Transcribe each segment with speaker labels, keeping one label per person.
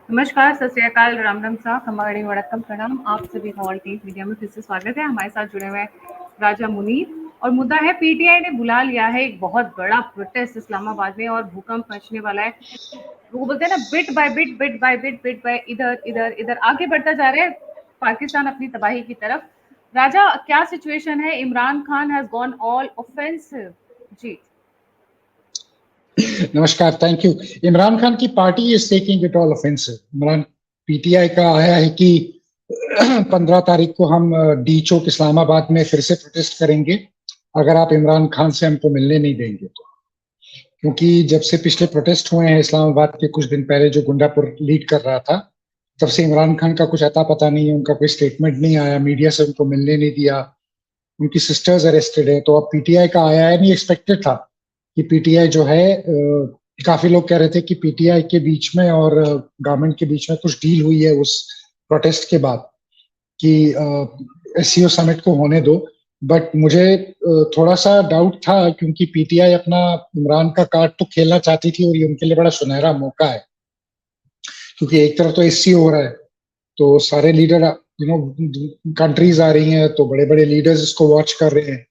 Speaker 1: नमस्कार, सत श्री अकाल, राम राम साहब, खम्बागणी वड़क्कम प्रणाम। आप सभी का ऑल टीवी मीडिया में फिर से स्वागत है। हमारे साथ जुड़े हुए हैं राजा मुनीर और मुद्दा है पीटीआई ने बुला लिया है एक बहुत बड़ा प्रोटेस्ट इस्लामाबाद में और भूकंप मचने वाला है। वो बोलते हैं ना, bit by bit, bit by bit, bit by इधर इधर इधर आगे बढ़ता जा रहा है पाकिस्तान अपनी तबाही की तरफ। राजा, क्या सिचुएशन है? Imran Khan has gone all offensive. जी
Speaker 2: नमस्कार, थैंक यू। इमरान खान की party is taking it all offensive. Imran PTI का आया है कि 15 तारीख को हम डी चौक इस्लामाबाद में फिर से प्रोटेस्ट करेंगे अगर आप इमरान खान से हमको मिलने नहीं देंगे तो। क्योंकि जब से पिछले प्रोटेस्ट हुए हैं इस्लामाबाद के कुछ दिन पहले, जो गुंडापुर लीड कर रहा था, तब से इमरान खान का कुछ अता पता नहीं है। उनका कोई स्टेटमेंट नहीं आया, मीडिया से उनको मिलने नहीं दिया, उनकी सिस्टर्स अरेस्टेड है। तो अब पीटीआई का आया है, नहीं एक्सपेक्टेड था कि पीटीआई जो है, काफी लोग कह रहे थे कि पीटीआई के बीच में और गवर्नमेंट के बीच में कुछ डील हुई है उस प्रोटेस्ट के बाद कि एससीओ समिट को होने दो। बट मुझे थोड़ा सा डाउट था, क्योंकि पीटीआई अपना इमरान का कार्ड तो खेलना चाहती थी और ये उनके लिए बड़ा सुनहरा मौका है। क्योंकि एक तरफ तो एससीओ हो रहा है, तो सारे लीडर कंट्रीज आ रही हैं, तो बड़े बड़े लीडर्स इसको वॉच कर रहे हैं।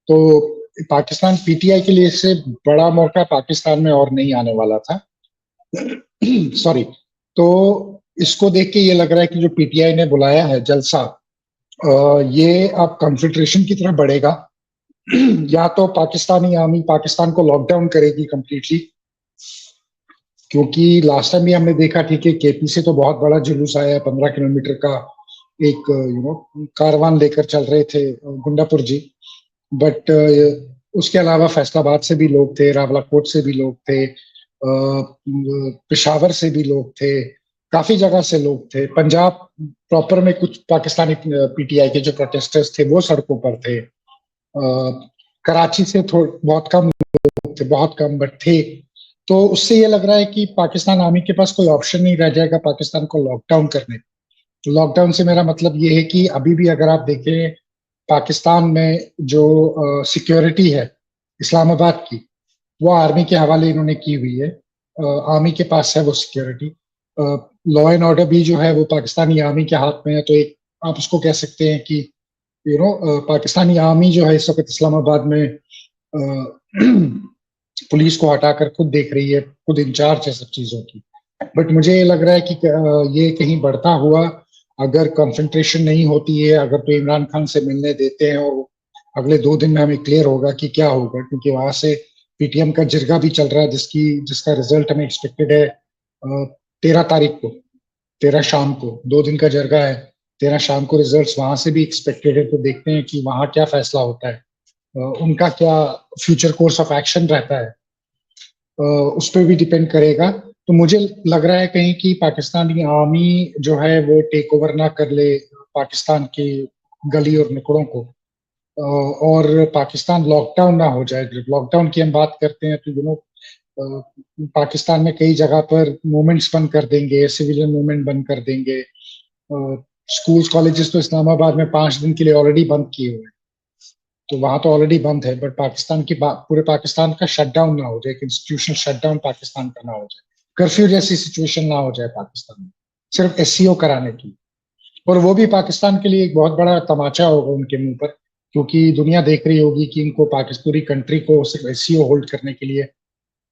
Speaker 2: तो पाकिस्तान, पीटीआई के लिए इससे बड़ा मौका पाकिस्तान में और नहीं आने वाला था। सॉरी। तो इसको देख के ये लग रहा है कि जो पीटीआई ने बुलाया है जलसा, ये अब कंसंट्रेशन की तरफ बढ़ेगा। या तो पाकिस्तानी आर्मी पाकिस्तान को लॉकडाउन करेगी कंप्लीटली, क्योंकि लास्ट टाइम भी हमने देखा, ठीक है, केपी से तो बहुत बड़ा जुलूस आया, 15 किलोमीटर का एक कारवान लेकर चल रहे थे गुंडापुर जी। बट उसके अलावा फैसलाबाद से भी लोग थे, रावलाकोट से भी लोग थे, पेशावर से भी लोग थे, काफी जगह से लोग थे। पंजाब प्रॉपर में कुछ पाकिस्तानी पीटीआई के जो प्रोटेस्टर्स थे वो सड़कों पर थे। कराची से बहुत कम लोग थे, बहुत कम बट थे। तो उससे ये लग रहा है कि पाकिस्तान आर्मी के पास कोई ऑप्शन नहीं रह जाएगा पाकिस्तान को लॉकडाउन करने। लॉकडाउन से मेरा मतलब ये है कि अभी भी अगर आप देखें पाकिस्तान में जो सिक्योरिटी है इस्लामाबाद की, वो आर्मी के हवाले इन्होंने की हुई है। आर्मी के पास है वो सिक्योरिटी। लॉ एंड ऑर्डर भी जो है वो पाकिस्तानी आर्मी के हाथ में है। तो एक आप उसको कह सकते हैं कि पाकिस्तानी आर्मी जो है इस वक्त इस्लामाबाद में पुलिस को हटाकर खुद देख रही है, खुद इंचार्ज है सब चीजों की। बट मुझे ये लग रहा है कि ये कहीं बढ़ता हुआ अगर कंसंट्रेशन नहीं होती है, अगर तो इमरान खान से मिलने देते हैं और अगले 2 दिन में हमें क्लियर होगा कि क्या होगा। क्योंकि वहां से पीटीएम का जिरगा भी चल रहा है, जिसका रिजल्ट हमें एक्सपेक्टेड है 13 तारीख को, 13 शाम को। 2 दिन का जरगा है, 13 शाम को रिजल्ट्स वहां से भी एक्सपेक्टेड है। तो देखते हैं कि वहां क्या फैसला होता है, उनका क्या फ्यूचर कोर्स ऑफ एक्शन रहता है, उस पर भी डिपेंड करेगा। तो मुझे लग रहा है कहीं कि पाकिस्तानी आर्मी जो है वो टेक ओवर ना कर ले पाकिस्तान की गली और नुकड़ों को, और पाकिस्तान लॉकडाउन ना हो जाए। लॉकडाउन की हम बात करते हैं तो पाकिस्तान में कई जगह पर मूवमेंट्स बंद कर देंगे, सिविलियन मूवमेंट बंद कर देंगे। स्कूल्स कॉलेजेस तो इस्लामाबाद में 5 दिन के लिए ऑलरेडी बंद किए हुए हैं, तो वहां तो ऑलरेडी बंद है। बट पाकिस्तान की पूरे पाकिस्तान का शटडाउन ना हो जाए, इंस्टीट्यूशनल शटडाउन पाकिस्तान का ना हो जाए, कर्फ्यू जैसी सिचुएशन ना हो जाए पाकिस्तान में, सिर्फ एससीओ कराने की। और वो भी पाकिस्तान के लिए एक बहुत बड़ा तमाचा होगा उनके मुंह पर, क्योंकि दुनिया देख रही होगी कि इनको पूरी कंट्री को सिर्फ एससीओ होल्ड करने के लिए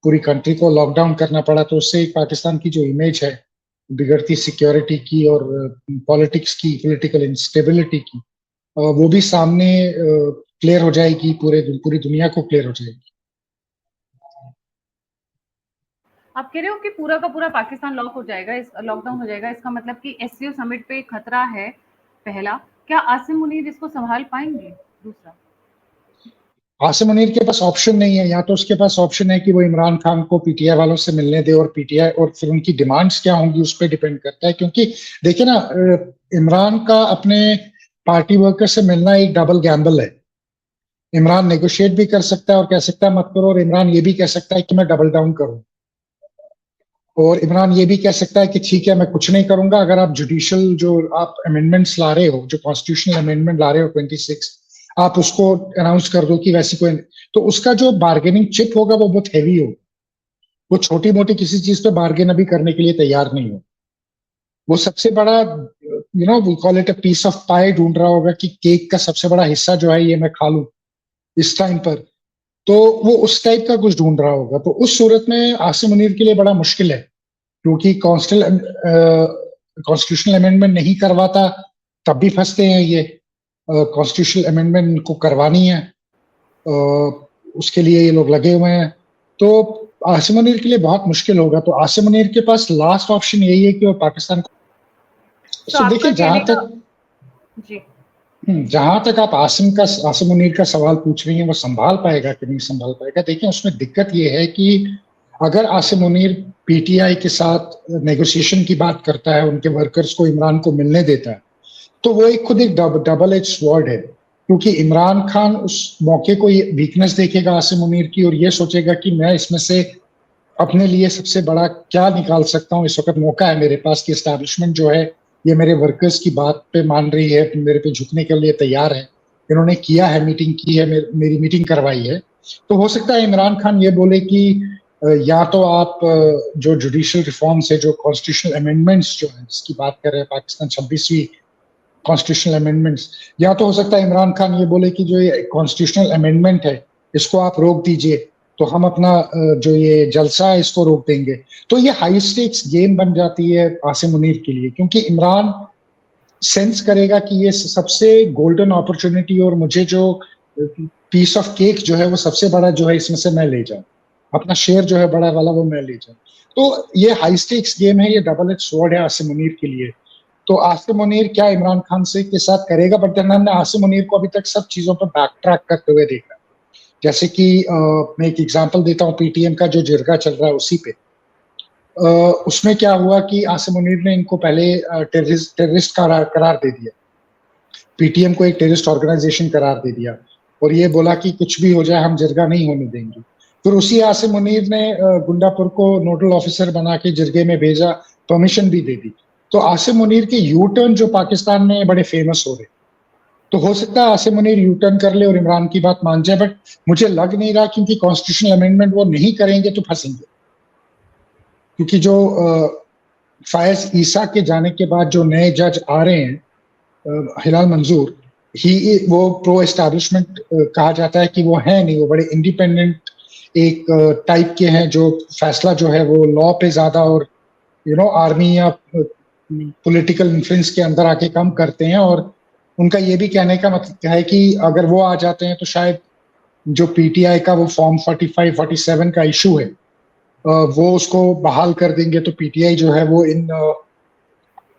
Speaker 2: पूरी कंट्री को लॉकडाउन करना पड़ा। तो उससे पाकिस्तान की जो इमेज है बिगड़ती सिक्योरिटी की और पॉलिटिक्स की, पॉलिटिकल इंस्टेबिलिटी की, वो भी सामने क्लियर हो जाएगी, पूरी दुनिया को क्लियर हो जाएगी।
Speaker 1: आप कह रहे हो कि पूरा का पूरा पाकिस्तान लॉक हो जाएगा, इस लॉकडाउन हो जाएगा, इसका मतलब कि एससीओ समिट पे खतरा है पहला। क्या आसिम मुनीर इसको संभाल पाएंगे? दूसरा,
Speaker 2: आसिम मुनीर के पास ऑप्शन नहीं है। या तो उसके पास ऑप्शन है कि वो इमरान खान को पीटीआई वालों से मिलने दे, और पीटीआई और फिर उनकी डिमांड्स क्या होंगी उस पर डिपेंड करता है। क्योंकि देखिए ना, इमरान का अपने पार्टी वर्कर से मिलना एक डबल गैम्बल है। इमरान नेगोशिएट भी कर सकता है और कह सकता है मत करो, और इमरान ये भी कह सकता है कि मैं डबल डाउन करूं, और इमरान ये भी कह सकता है कि ठीक है मैं कुछ नहीं करूंगा, अगर आप जुडिशियल जो आप अमेंडमेंट्स ला रहे हो, जो कॉन्स्टिट्यूशनल अमेंडमेंट ला रहे हो 26, आप उसको अनाउंस कर दो कि वैसी कोई, तो उसका जो बार्गेनिंग चिप होगा वो बहुत हैवी हो। वो छोटी मोटी किसी चीज पे बार्गेन अभी करने के लिए तैयार नहीं हो। वो सबसे बड़ा we call it a piece of pie ढूंढ रहा होगा कि केक का सबसे बड़ा हिस्सा जो है ये मैं खा लूं इस टाइम पर। तो वो उस टाइप का कुछ ढूंढ रहा होगा। तो उस सूरत में आसिम मुनीर के लिए बड़ा मुश्किल है, क्योंकि कॉन्स्टिट्यूशनल अमेंडमेंट नहीं करवाता तब भी फंसते हैं ये। कॉन्स्टिट्यूशनल अमेंडमेंट को करवानी है, उसके लिए ये लोग लगे हुए हैं। तो आसिम मुनीर के लिए बहुत मुश्किल होगा। तो आसिम मुनीर के पास लास्ट ऑप्शन यही है कि वो पाकिस्तान को।
Speaker 1: तो
Speaker 2: सो
Speaker 1: आपका
Speaker 2: देखिए,
Speaker 1: कहने का जी
Speaker 2: जहां तक आप आसिम मुनीर का सवाल पूछ रही हैं, वो संभाल पाएगा कि नहीं संभाल पाएगा, देखिए उसमें दिक्कत ये है कि अगर आसिम मुनीर पीटीआई के साथ नेगोशिएशन की बात करता है, उनके वर्कर्स को इमरान को मिलने देता है, तो वो खुद एक डबल एज स्वॉर्ड है। क्योंकि इमरान खान उस मौके को ये वीकनेस देखेगा आसिम मुनीर की, और ये सोचेगा कि मैं इसमें से अपने लिए सबसे बड़ा क्या निकाल सकता हूँ। इस वक्त मौका है मेरे पास कि एस्टैब्लिशमेंट जो है ये मेरे वर्कर्स की बात पे मान रही है, मेरे पे झुकने के लिए तैयार है, इन्होंने किया है, मीटिंग की है, मेरी मीटिंग करवाई है। तो हो सकता है इमरान खान ये बोले कि या तो आप जो जुडिशियल रिफॉर्म्स है, जो कॉन्स्टिट्यूशनल अमेंडमेंट्स जो है जिसकी बात कर रहे हैं पाकिस्तान 26वीं कॉन्स्टिट्यूशनल अमेंडमेंट्स, या तो हो सकता है इमरान खान ये बोले कि जो ये कॉन्स्टिट्यूशनल अमेंडमेंट है इसको आप रोक दीजिए, तो हम अपना जो ये जलसा है इसको रोक देंगे। तो ये हाई स्टेक्स गेम बन जाती है आसिम मुनीर के लिए, क्योंकि इमरान सेंस करेगा कि ये सबसे गोल्डन अपॉर्चुनिटी और मुझे जो पीस ऑफ केक जो है वो सबसे बड़ा जो है इसमें से मैं ले जाऊं, अपना शेयर जो है बड़ा वाला वो मैं ले जाऊं। तो ये हाई स्टेक्स गेम है, ये डबल एज स्वॉर्ड है आसिम मुनीर के लिए। तो आसिम मुनीर क्या इमरान खान से के साथ करेगा, बट हमने आसिम मुनीर को अभी तक सब चीजों पर बैक ट्रैक करते हुए देखा। जैसे कि मैं एक एग्जांपल देता हूँ, पीटीएम का जो जिरगा चल रहा है उसी पे उसमें क्या हुआ कि आसिम मुनीर ने इनको पहले टेररिस्ट करार दे दिया, पीटीएम को एक टेररिस्ट ऑर्गेनाइजेशन करार दे दिया, और ये बोला कि कुछ भी हो जाए हम जिरगा नहीं होने देंगे। फिर उसी आसिम मुनीर ने गुंडापुर को नोडल ऑफिसर बना के जिरगे में भेजा, परमिशन भी दे दी। तो आसिम मुनीर के यू टर्न जो पाकिस्तान में बड़े फेमस हो रहे, तो हो सकता है आसिम मुनीर यू टर्न कर ले और इमरान की बात मान जाए, बट मुझे लग नहीं रहा, क्योंकि कॉन्स्टिट्यूशनल अमेंडमेंट वो नहीं करेंगे तो फंसेंगे। क्योंकि जो फायज ईसा के जाने के बाद जो नए जज आ रहे हैं, हिलाल मंजूर, वो प्रो एस्टैब्लिशमेंट कहा जाता है कि वो है नहीं, वो बड़े इंडिपेंडेंट एक टाइप के हैं, जो फैसला जो है वो लॉ पे ज्यादा और आर्मी या पॉलिटिकल इन्फ्लुएंस के अंदर आके काम करते हैं। और उनका ये भी कहने का मतलब है कि अगर वो आ जाते हैं तो शायद जो पीटीआई का वो फॉर्म 45 47 का इशू है वो उसको बहाल कर देंगे। तो पीटीआई जो है वो इन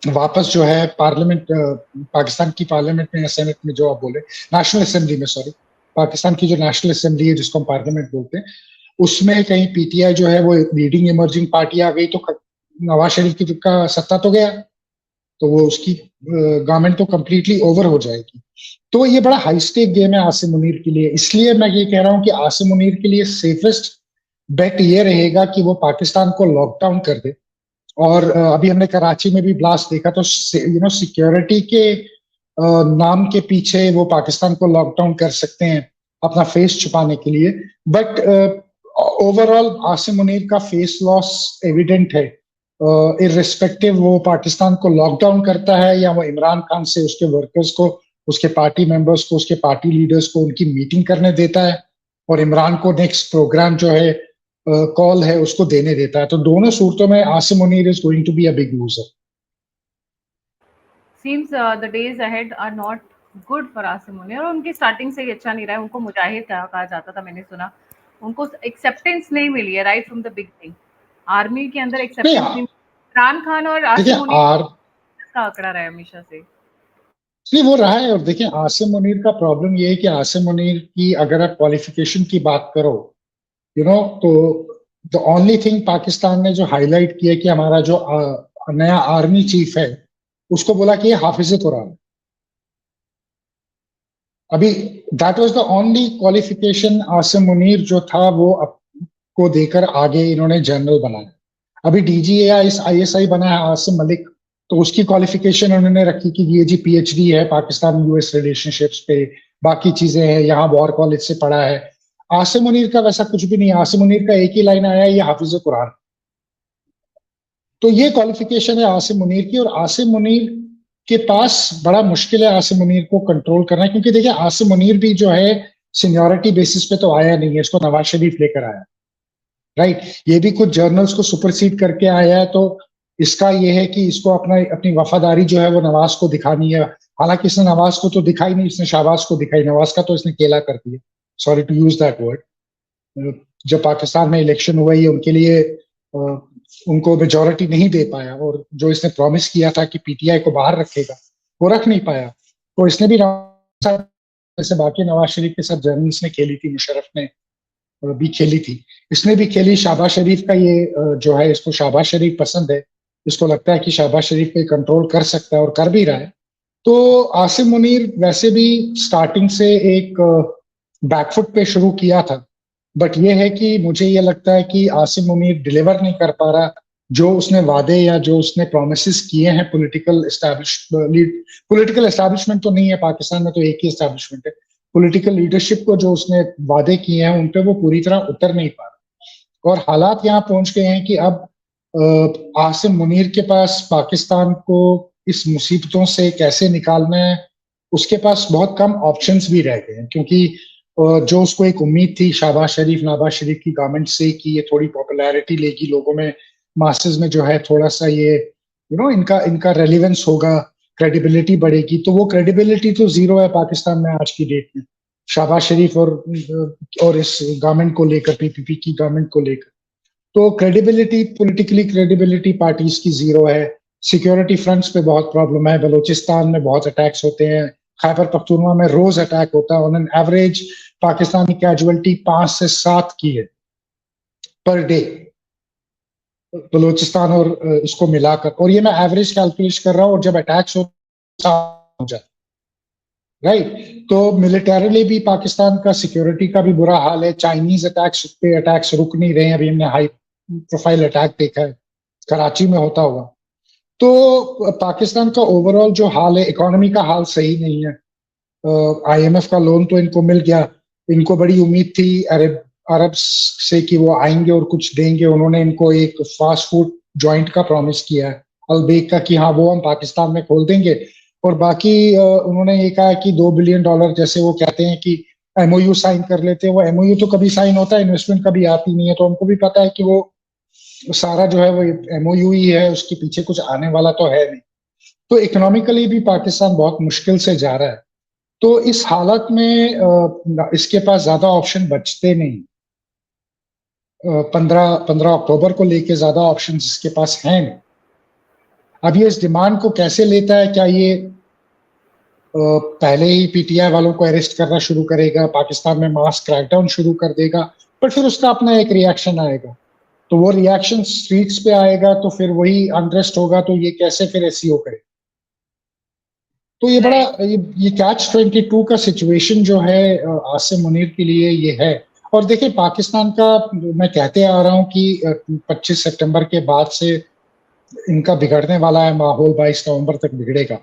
Speaker 2: वापस जो है पार्लियामेंट, पाकिस्तान की पार्लियामेंट में या सेनेट में, जो आप बोले नेशनल असेंबली में, सॉरी, पाकिस्तान की जो नेशनल असेंबली है जिसको हम पार्लियामेंट बोलते हैं, उसमें कहीं पीटीआई जो है वो लीडिंग इमर्जिंग पार्टी आ गई, तो नवाज शरीफ की का सत्ता तो गया, तो वो उसकी गवर्नमेंट तो कंप्लीटली ओवर हो जाएगी। तो ये बड़ा हाई स्टेक गेम है आसिम मुनीर के लिए। इसलिए मैं ये कह रहा हूं कि आसिम मुनीर के लिए सेफेस्ट बेट ये रहेगा कि वो पाकिस्तान को लॉकडाउन कर दे। और अभी हमने कराची में भी ब्लास्ट देखा, तो सिक्योरिटी के नाम के पीछे वो पाकिस्तान को लॉकडाउन कर सकते हैं अपना फेस छुपाने के लिए। बट ओवरऑल आसिम मुनीर का फेस लॉस एविडेंट है, इररिस्पेक्टिव वो पाकिस्तान को लॉकडाउन करता है या वो इमरान खान से उसके वर्कर्स को, उसके पार्टी मेंबर्स को, उसके पार्टी लीडर्स को उनकी मीटिंग करने देता है, और इमरान को नेक्स्ट प्रोग्राम जो है कॉल है उसको देने देता है। तो दोनों सूरतों में Asim Munir is going to be a big loser.
Speaker 1: Seems the days ahead are not good for Asim Munir, और उनकी स्टार्टिंग से ही अच्छा नहीं रहा है। उनको मुजाहिद कहा जाता था, मैंने सुना। उनको एक्सेप्टेंस नहीं मिली है right from the beginning. Army के अंदर एक्सेप्टेंस नहीं। इमरान खान और आसिम मुनीर का आंकड़ा रहा है हमेशा से।
Speaker 2: नहीं, वो रहा है। और देखिए आसिम मुनीर का प्रॉब्लम ये है कि आसिम मुनीर की अगर आप क्वालिफिकेशन की बात करो, तो द ओनली थिंग पाकिस्तान ने जो हाईलाइट किया कि हमारा जो नया आर्मी चीफ है उसको बोला कि ये हाफिज कुरान। अभी that was the only qualification Asim Munir जो था वो को देकर आगे इन्होंने जनरल बनाया। अभी आईएसआई बना है आसिम मलिक, तो उसकी क्वालिफिकेशन उन्होंने रखी कि ये जी पीएचडी है पाकिस्तान यूएस रिलेशनशिप्स पे, बाकी चीजें हैं, यहाँ वॉर कॉलेज से पढ़ा है। आसिम मुनीर का वैसा कुछ भी नहीं है। आसिम मुनीर का एक ही लाइन आया है, ये हाफिज कुरान। तो ये क्वालिफिकेशन है आसिम मुनीर की, और आसिम मुनीर के पास बड़ा मुश्किल है आसिम मुनीर को कंट्रोल करना, क्योंकि देखिए आसिम मुनीर भी जो है सीनियोरिटी बेसिस पे तो आया नहीं है, इसको नवाज शरीफ लेकर आया, राइट। ये भी कुछ जर्नल्स को सुपरसीड करके आया है, तो इसका ये है कि इसको अपना अपनी वफादारी जो है वो नवाज को दिखानी है। हालांकि इसने नवाज को तो दिखाई नहीं, इसने शाहबाज को दिखाई, नवाज का तो इसने केला कर दिया, sorry to use that word. जब पाकिस्तान में इलेक्शन हुआ, ये उनके लिए उनको मेजोरिटी नहीं दे पाया, और जो इसने प्रॉमिस किया था कि पीटीआई को बाहर रखेगा वो रख नहीं पाया। तो इसने भी जैसे बाकी नवाज शरीफ के साथ जर्नलिस्ट ने खेली थी, मुशर्रफ ने भी खेली थी, इसने भी खेली। शाहबाज शरीफ का ये जो है, इसको शाहबाज शरीफ पसंद है, इसको लगता है कि शाहबाज शरीफ पे कंट्रोल कर सकता है और कर भी रहा है। तो आसिम मुनीर वैसे भी स्टार्टिंग से एक बैकफुट पे शुरू किया था, बट ये है कि मुझे ये लगता है कि आसिम मुनीर डिलीवर नहीं कर पा रहा जो उसने वादे या जो उसने प्रोमिस किए हैं। पॉलिटिकल एस्टैब्लिशमेंट तो नहीं है पाकिस्तान में, तो एक ही एस्टैब्लिशमेंट है। पॉलिटिकल लीडरशिप को जो उसने वादे किए हैं उन पे वो पूरी तरह उतर नहीं पा रहा, और हालात यहाँ पहुंच गए हैं कि अब आसिम मुनीर के पास पाकिस्तान को इस मुसीबतों से कैसे निकालना है, उसके पास बहुत कम ऑप्शंस भी रह गए हैं। क्योंकि जो उसको एक उम्मीद थी शाहबाज शरीफ नवाज शरीफ की गवर्नमेंट से कि ये थोड़ी पॉपुलैरिटी लेगी लोगों में, मासेस में जो है थोड़ा सा ये इनका इनका रेलिवेंस होगा, क्रेडिबिलिटी बढ़ेगी, तो वो क्रेडिबिलिटी तो जीरो है पाकिस्तान में आज की डेट में, शाहबाज शरीफ और इस गवर्नमेंट को लेकर, पीपीपी की गवर्नमेंट को लेकर। तो क्रेडिबिलिटी, पॉलिटिकली क्रेडिबिलिटी पार्टीज की जीरो है। सिक्योरिटी फ्रंट्स पे बहुत प्रॉब्लम है, बलूचिस्तान में बहुत अटैक्स होते हैं, खैबर पख्तूनख्वा में रोज अटैक होता है, on an average Pakistani casualty 5 से 7 की है पर डे, बलूचिस्तान और इसको मिलाकर। और ये मैं एवरेज कैलकुलेट कर रहा हूँ, और जब अटैक्स हो जाए, राइट। तो मिलिटरीली भी पाकिस्तान का सिक्योरिटी का भी बुरा हाल है। चाइनीज अटैक्स रुक नहीं रहे हैं। अभी हमने हाई प्रोफाइल अटैक देखा है कराची में होता हुआ। तो पाकिस्तान का ओवरऑल जो हाल है, इकोनॉमी का हाल सही नहीं है। आईएमएफ का लोन तो इनको मिल गया, इनको बड़ी उम्मीद थी अरब से कि वो आएंगे और कुछ देंगे। उन्होंने इनको एक फास्ट फूड जॉइंट का प्रॉमिस किया है, अलबेक का, कि हाँ वो हम पाकिस्तान में खोल देंगे। और बाकी उन्होंने ये कहा कि $2 बिलियन, जैसे वो कहते हैं कि एमओयू साइन कर लेते हैं, वो एमओयू तो कभी साइन होता है, इन्वेस्टमेंट कभी आती नहीं है। तो हमको भी पता है कि वो सारा जो है वो एमओयू ही है, उसके पीछे कुछ आने वाला तो है नहीं। तो इकोनॉमिकली भी पाकिस्तान बहुत मुश्किल से जा रहा है। तो इस हालत में इसके पास ज्यादा ऑप्शन बचते नहीं। 15 अक्टूबर को लेके ज्यादा ऑप्शन इसके पास हैं नहीं। अब ये इस डिमांड को कैसे लेता है, क्या ये पहले ही पीटीआई वालों को अरेस्ट करना शुरू करेगा, पाकिस्तान में मास क्रैकडाउन शुरू कर देगा, पर फिर उसका अपना एक रिएक्शन आएगा, तो वो रिएक्शन स्ट्रीट्स पे आएगा, तो फिर वही अनरेस्ट होगा, तो ये कैसे फिर एसईओ करे। तो ये बड़ा ये catch-22 का सिचुएशन जो है आसिम मुनीर के लिए ये है। और देखिए पाकिस्तान का, मैं कहते आ रहा हूं कि 25 सितंबर के बाद से इनका बिगड़ने वाला है माहौल, 22 नवंबर तक बिगड़ेगा।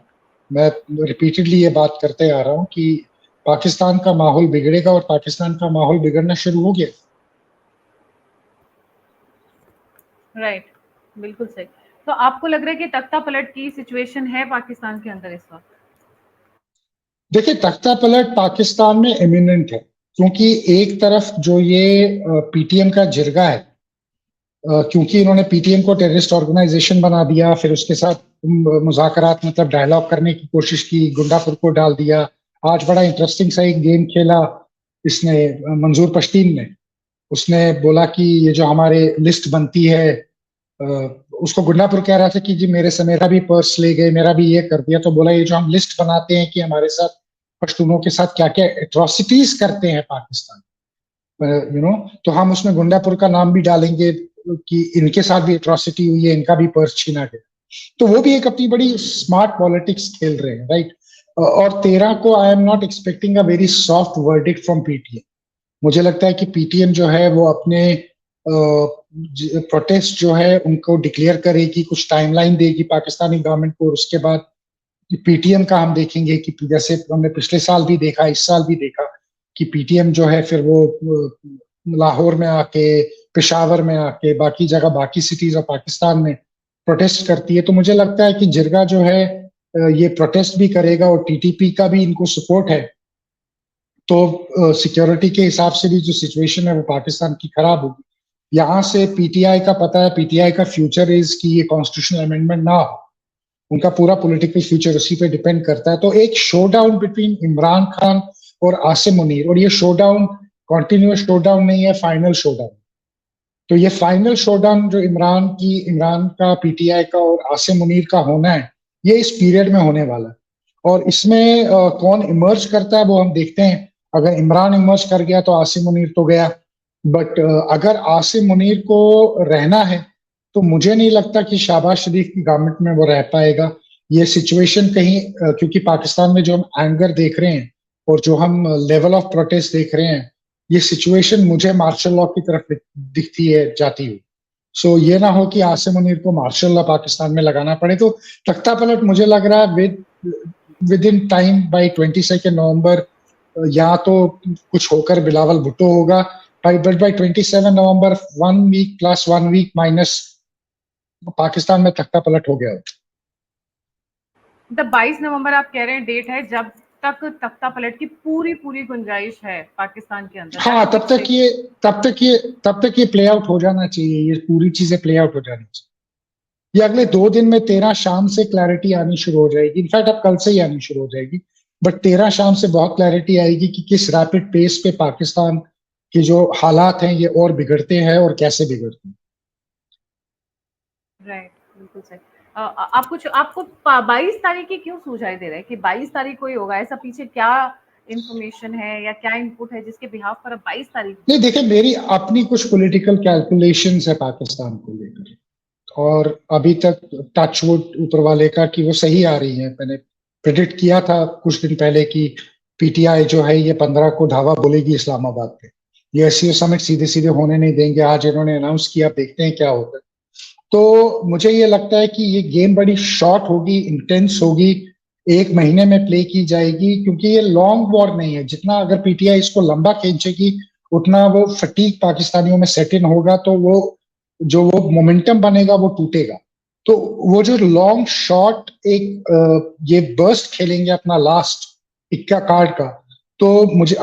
Speaker 2: मैं रिपीटेडली ये बात करते आ रहा हूं कि पाकिस्तान का माहौल बिगड़ेगा, और पाकिस्तान का माहौल बिगड़ना शुरू हो गया।
Speaker 1: राइट, बिल्कुल सही। तो आपको लग रहा है कि तख्ता पलट की सिचुएशन है पाकिस्तान के अंदर इस वक्त?
Speaker 2: देखिए तख्ता पलट पाकिस्तान में इमिनेंट है, क्योंकि एक तरफ जो ये पीटीएम का जिरगा है, क्योंकि इन्होंने पीटीएम को टेररिस्ट ऑर्गेनाइजेशन बना दिया, फिर उसके साथ मुज़ाकरात मतलब डायलॉग करने की कोशिश की, गुंडापुर को डाल दिया। आज बड़ा इंटरेस्टिंग सा एक गेम खेला इसने, मंजूर पश्तीन ने, उसने बोला कि ये जो हमारे लिस्ट बनती है, उसको गुंडापुर कह रहा था कि जी मेरा भी पर्स ले गए, मेरा भी ये कर दिया। तो बोला ये जो हम लिस्ट बनाते हैं कि हमारे साथ पश्तूनों के साथ क्या क्या एट्रोसिटीज करते हैं पाकिस्तान, तो हम उसमें गुंडापुर का नाम भी डालेंगे कि इनके साथ भी एट्रोसिटी हुई है, इनका भी पर्स छीना गया। तो वो भी एक अपनी बड़ी स्मार्ट पॉलिटिक्स खेल रहे हैं, राइट। और 13 को I am not expecting a very soft verdict from PTM. मुझे लगता है कि पीटीएम जो है वो अपने प्रोटेस्ट जो है उनको डिक्लेयर करेगी, कुछ टाइमलाइन देगी पाकिस्तानी गवर्नमेंट को, और उसके बाद पीटीएम का हम देखेंगे कि जैसे हमने पिछले साल भी देखा, इस साल भी देखा कि पीटीएम जो है फिर वो लाहौर में आके, पेशावर में आके, बाकी जगह, बाकी सिटीज ऑफ पाकिस्तान में प्रोटेस्ट करती है, तो मुझे लगता है कि जिरगा जो है ये प्रोटेस्ट भी करेगा और टीटीपी का भी इनको सपोर्ट है। तो सिक्योरिटी के हिसाब से भी जो सिचुएशन है वो पाकिस्तान की खराब होगी। यहाँ से पीटीआई का पता है, पीटीआई का फ्यूचर इज कि ये कॉन्स्टिट्यूशनल अमेंडमेंट ना हो, उनका पूरा पॉलिटिकल फ्यूचर उसी पे डिपेंड करता है। तो एक शोडाउन बिटवीन इमरान खान और आसिम मुनीर, और ये शोडाउन कॉन्टिन्यूस शोडाउन नहीं है, फाइनल शोडाउन। तो ये फाइनल शोडाउन जो इमरान का, पीटीआई का और आसिम मुनीर का होना है, ये इस पीरियड में होने वाला है। और इसमें कौन इमर्ज करता है वो हम देखते हैं। अगर इमरान इमर्ज कर गया तो आसिम मुनीर तो गया, बट अगर आसिम मुनीर को रहना है तो मुझे नहीं लगता कि शहबाज शरीफ की गवर्नमेंट में वो रह पाएगा। ये सिचुएशन कहीं क्योंकि पाकिस्तान में जो हम एंगर देख रहे हैं और जो हम लेवल ऑफ प्रोटेस्ट देख रहे हैं, ये सिचुएशन मुझे मार्शल लॉ की तरफ दिखती है जाती हुई। सो ये ना हो कि आसिम मुनीर को मार्शल लॉ पाकिस्तान में लगाना पड़े। तो तख्ता पलट मुझे लग रहा है within time by 22 November या तो कुछ होकर बिलावल भुट्टो होगा, but by 27 November 1 week plus 1 week minus Pakistan में तख्ता पलट हो गया।
Speaker 1: 22 नवंबर आप कह रहे हैं डेट है जब तक तख्ता पलट की पूरी गुंजाइश है पाकिस्तान के अंदर।
Speaker 2: हाँ, तब तक ये प्ले आउट हो जाना चाहिए, ये पूरी चीजें प्ले आउट हो जानी चाहिए। ये अगले 2 दिन में 13 शाम से क्लैरिटी आनी शुरू हो जाएगी। इनफैक्ट अब कल से ही आनी शुरू हो जाएगी, बट 13 शाम से बहुत क्लैरिटी आएगी कि किस रैपिड पेस पे पाकिस्तान के जो हालात हैं ये और बिगड़ते हैं और कैसे बिगड़ते हैं।
Speaker 1: राइट, बिल्कुल सही। आपको 22 तारीख की क्यों सूझाई दे रहा है कि 22 तारीख को ही होगा? ऐसा पीछे क्या इंफॉर्मेशन है या क्या इनपुट है जिसके बिहाफ पर अब 22 तारीख?
Speaker 2: नहीं, देखिए, मेरी अपनी कुछ पॉलिटिकल कैलकुलेशंस है पाकिस्तान को लेकर, और अभी तक टचवुड ऊपर वाले का कि वो सही आ रही है। मैंने प्रेडिक्ट किया था कुछ दिन पहले कि पीटीआई जो है ये 15 को धावा बोलेगी इस्लामाबाद पे, ये एससीओ समिट सीधे सीधे होने नहीं देंगे। आज इन्होंने अनाउंस किया, देखते हैं क्या होता है। तो मुझे ये लगता है कि ये गेम बड़ी शॉर्ट होगी, इंटेंस होगी, 1 महीने में प्ले की जाएगी, क्योंकि ये लॉन्ग वॉर नहीं है। जितना अगर पीटीआई इसको लंबा खींचेगी उतना वो फटीक पाकिस्तानियों में सेट इन होगा, तो वो मोमेंटम बनेगा वो टूटेगा। तो वो जो लॉन्ग शॉट ये बर्स्ट खेलेंगे अपना लास्ट इक्का कार्ड का, तो मुझे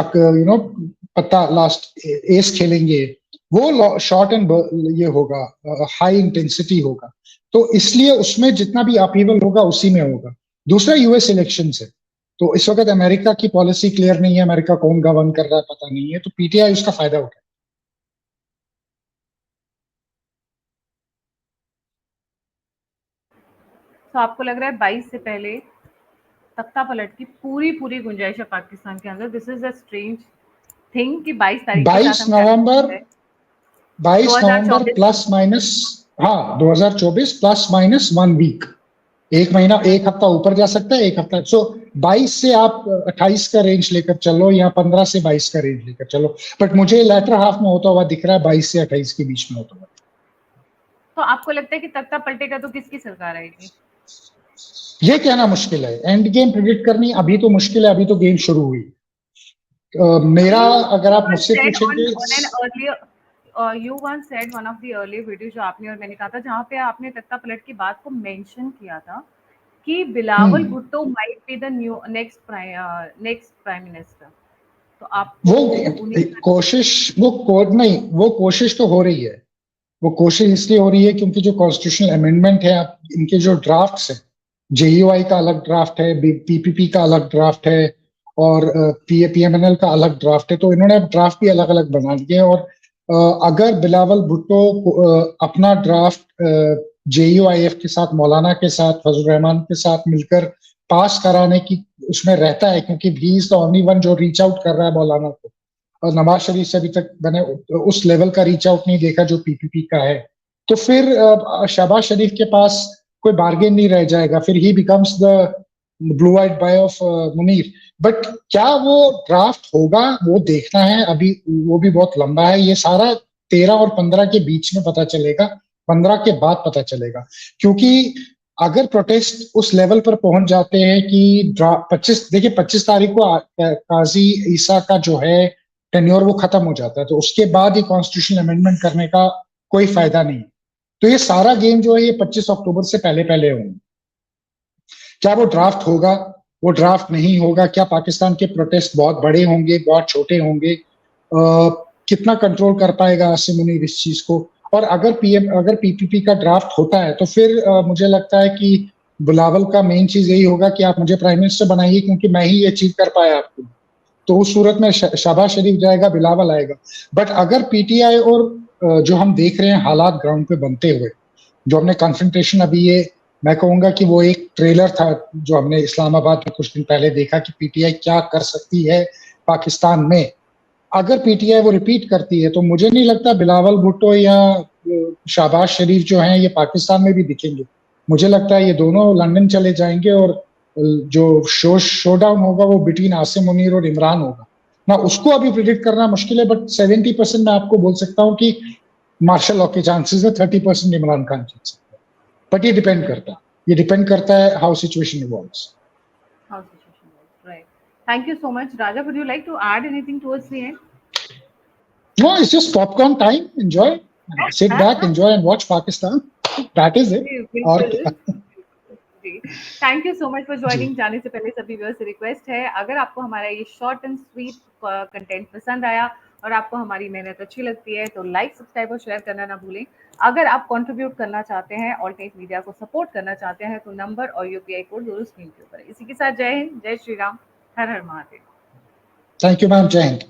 Speaker 2: पता लास्ट एस खेलेंगे, वो शॉर्ट एंड ये होगा, हाई इंटेंसिटी होगा। तो इसलिए उसमें जितना भी अपीवल होगा उसी में होगा। दूसरा यूएस इलेक्शन है, तो इस वक्त अमेरिका की पॉलिसी क्लियर नहीं है, अमेरिका कौन गवर्न कर रहा है पता नहीं है, तो पीटीआई उसका फायदा उठाए।
Speaker 1: तो आपको लग रहा है 22 से पहले तख्ता पलट की पूरी गुंजाइश है पाकिस्तान के अंदर? This is a strange thing कि 22 तारीख के साथ
Speaker 2: 22 नवंबर प्लस माइनस, हाँ 2024 प्लस माइनस 1 वीक, 1 महीना, 1 हफ्ता ऊपर जा सकता है, 1 हफ्ता। सो 22 से आप 28 का रेंज लेकर चलो या 15 से 22 का रेंज लेकर चलो, बट मुझे लेटर हाफ में होता हुआ दिख रहा है 22 से 28 के बीच में होता हुआ।
Speaker 1: तो आपको लगता है कि तख्ता पलटेगा तो किसकी सरकार आएगी?
Speaker 2: ये कहना मुश्किल है, एंड गेम प्रेडिक्ट करनी अभी तो मुश्किल है, अभी तो गेम शुरू हुई। मेरा अगर आप मुझसे पूछेंगे,
Speaker 1: you once said one of the earlier videos जो आपने और मैंने कहा था, जहाँ पे आपने तख्ता पलट की बात को मेंशन किया था कि Bilawal Bhutto might be the next prime minister. तो आप
Speaker 2: वो कोशिश तो हो रही है। वो कोशिश इसलिए हो रही है क्योंकि जो कॉन्स्टिट्यूशनल अमेंडमेंट है, इनके जो ड्राफ्ट्स है, जेयूआई का अलग ड्राफ्ट है, पीपीपी का अलग ड्राफ्ट है और पीएमएनएल का अलग ड्राफ्ट है, तो इन्होंने ड्राफ्ट भी अलग अलग बना दिए। और अगर बिलावल भुट्टो अपना ड्राफ्ट जेयूआईएफ के साथ, मौलाना के साथ, फजल रहमान के साथ मिलकर पास कराने की उसमें रहता है, क्योंकि he is the only one जो रीच आउट कर रहा है मौलाना को, और नवाज शरीफ से अभी तक मैंने उस लेवल का रीच आउट नहीं देखा जो पीपीपी का है, तो फिर शहबाज शरीफ के पास कोई बार्गेन नहीं रह जाएगा, फिर he becomes the blue eyed boy of Munir. But क्या वो ड्राफ्ट होगा वो देखना है, अभी वो भी बहुत लंबा है। ये सारा 13 और 15 के बीच में पता चलेगा, 15 के बाद पता चलेगा, क्योंकि अगर प्रोटेस्ट उस लेवल पर पहुंच जाते हैं कि 25 तारीख को काजी ईसा का जो है टेन्योर वो खत्म हो जाता है, तो उसके बाद ही कॉन्स्टिट्यूशनल अमेंडमेंट करने का कोई फायदा नहीं। तो ये सारा गेम जो है ये 25 अक्टूबर से पहले पहले होंगे। क्या वो ड्राफ्ट होगा, वो ड्राफ्ट नहीं होगा, क्या पाकिस्तान के प्रोटेस्ट बहुत बड़े होंगे, बहुत छोटे होंगे, कितना कंट्रोल कर पाएगा आसिम मुनीर इस चीज को। और अगर पीपीपी का ड्राफ्ट होता है तो फिर मुझे लगता है कि बिलावल का मेन चीज यही होगा कि आप मुझे प्राइम मिनिस्टर बनाइए क्योंकि मैं ही अचीव कर पाया आपको। तो उस सूरत में शहबाज शरीफ जाएगा, बिलावल आएगा। बट अगर पीटीआई और जो हम देख रहे हैं हालात ग्राउंड पे बनते हुए, जो हमने कॉन्फ्रंटेशन अभी ये मैं कहूंगा कि वो एक ट्रेलर था जो हमने इस्लामाबाद में कुछ दिन पहले देखा कि पीटीआई क्या कर सकती है पाकिस्तान में। अगर पीटीआई वो रिपीट करती है तो मुझे नहीं लगता बिलावल भुट्टो या शहबाज शरीफ जो हैं ये पाकिस्तान में भी दिखेंगे। मुझे लगता है ये दोनों लंदन चले जाएंगे और जो शोडाउन होगा वो बिटवीन आसिम मुनीर और इमरान होगा ना। उसको अभी प्रिडिक्ट करना मुश्किल है, बट 70% मैं आपको बोल सकता हूँ कि मार्शल लॉ के चांसेस है, 30% इमरान खान जीत सकते हैं। बट ये डिपेंड करता है how situation evolves.
Speaker 1: Right. Thank you so much, Raja. Would you like to add anything towards the end?
Speaker 2: No, it's just popcorn time. Enjoy. Sit back, enjoy and watch Pakistan. That is it. और
Speaker 1: thank you so much for joining. जाने से पहले सभी viewers से request है, अगर आपको हमारा ये शॉर्ट एंड स्वीट कंटेंट पसंद आया और आपको हमारी मेहनत अच्छी लगती है तो लाइक, सब्सक्राइब और शेयर करना ना भूलें। अगर आप कंट्रीब्यूट करना चाहते हैं, ऑल्टरनेट मीडिया को सपोर्ट करना चाहते हैं तो नंबर और यूपीआई कोड जरूर स्क्रीन के ऊपर है। इसी के साथ जय हिंद, जय श्री राम, हर हर महादेव।
Speaker 2: थैंक यू मैम, जय हिंद।